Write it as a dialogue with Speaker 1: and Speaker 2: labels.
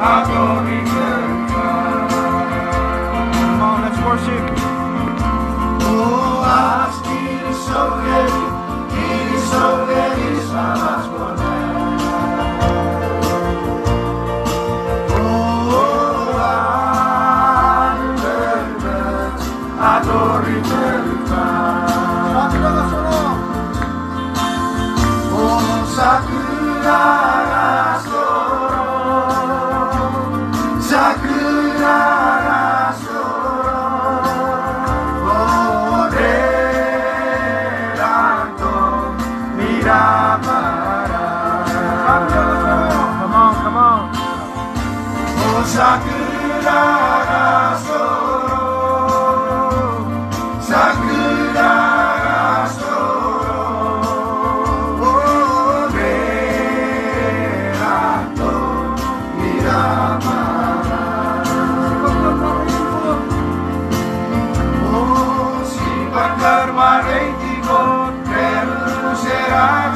Speaker 1: Come on, let's worship.
Speaker 2: Oh, alas, kinisou ngeni, Samach oh, adori oh, sakura
Speaker 1: Come on.
Speaker 2: Oh, sakura ga soro, sakura ga soro, oh, verato miramara. Oh, si bermain di bot, será